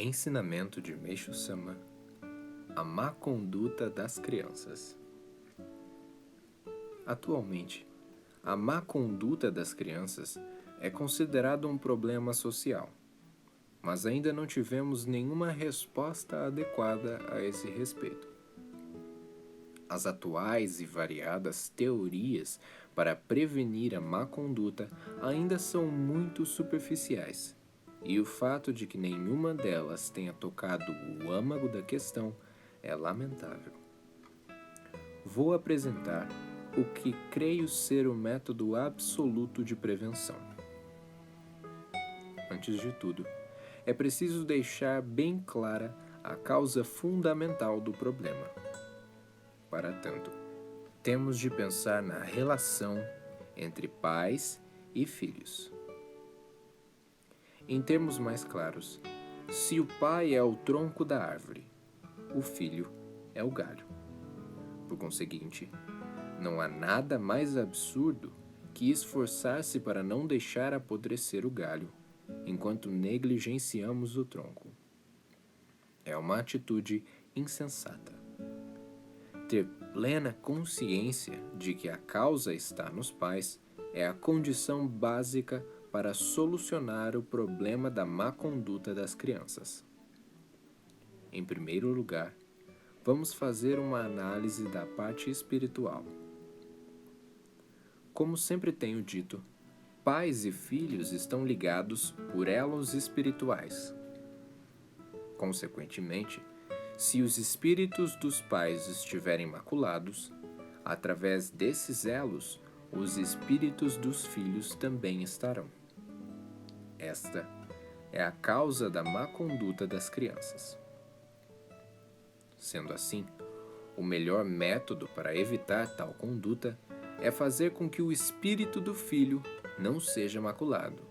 Ensinamento de Meishu Sama: a má conduta das crianças. Atualmente, a má conduta das crianças é considerado um problema social, mas ainda não tivemos nenhuma resposta adequada a esse respeito. As atuais e variadas teorias para prevenir a má conduta ainda são muito superficiais, e o fato de que nenhuma delas tenha tocado o âmago da questão é lamentável. Vou apresentar o que creio ser o método absoluto de prevenção. Antes de tudo, é preciso deixar bem clara a causa fundamental do problema. Para tanto, temos de pensar na relação entre pais e filhos. Em termos mais claros, se o pai é o tronco da árvore, o filho é o galho. Por conseguinte, não há nada mais absurdo que esforçar-se para não deixar apodrecer o galho, enquanto negligenciamos o tronco. É uma atitude insensata. Ter plena consciência de que a causa está nos pais é a condição básica para solucionar o problema da má conduta das crianças. Em primeiro lugar, vamos fazer uma análise da parte espiritual. Como sempre tenho dito, pais e filhos estão ligados por elos espirituais. Consequentemente, se os espíritos dos pais estiverem maculados, através desses elos, os espíritos dos filhos também estarão. Esta é a causa da má conduta das crianças. Sendo assim, o melhor método para evitar tal conduta é fazer com que o espírito do filho não seja maculado.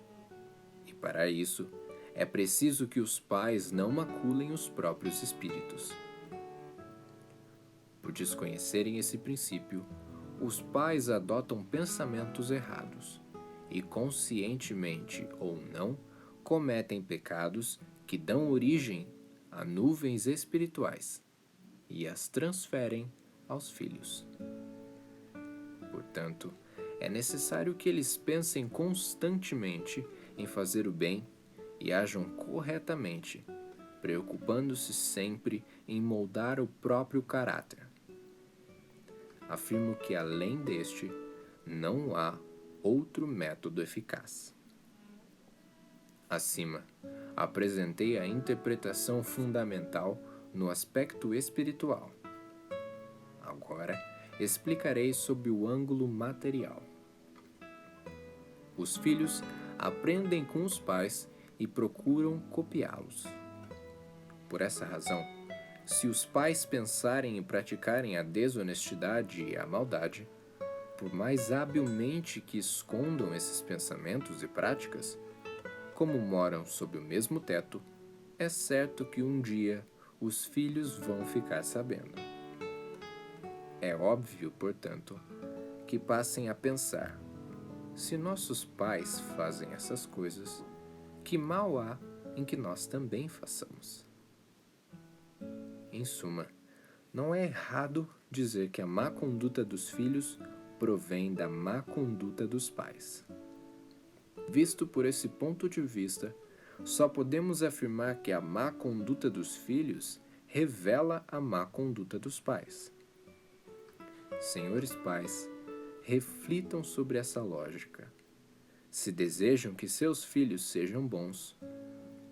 E para isso, é preciso que os pais não maculem os próprios espíritos. Por desconhecerem esse princípio, os pais adotam pensamentos errados e, conscientemente ou não, cometem pecados que dão origem a nuvens espirituais e as transferem aos filhos. Portanto, é necessário que eles pensem constantemente em fazer o bem e ajam corretamente, preocupando-se sempre em moldar o próprio caráter. Afirmo que, além deste, não há outro método eficaz. Acima, apresentei a interpretação fundamental no aspecto espiritual. Agora, explicarei sob o ângulo material. Os filhos aprendem com os pais e procuram copiá-los. Por essa razão, se os pais pensarem em praticarem a desonestidade e a maldade, por mais habilmente que escondam esses pensamentos e práticas, como moram sob o mesmo teto, é certo que um dia os filhos vão ficar sabendo. É óbvio, portanto, que passem a pensar: se nossos pais fazem essas coisas, que mal há em que nós também façamos? Em suma, não é errado dizer que a má conduta dos filhos provém da má conduta dos pais. Visto por esse ponto de vista, só podemos afirmar que a má conduta dos filhos revela a má conduta dos pais. Senhores pais, reflitam sobre essa lógica. Se desejam que seus filhos sejam bons,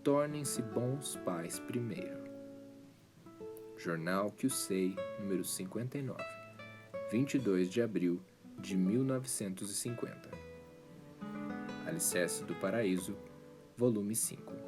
tornem-se bons pais primeiro. Jornal Kyusei, número 59, 22 de abril de 1950. Alicerce do Paraíso, volume 5.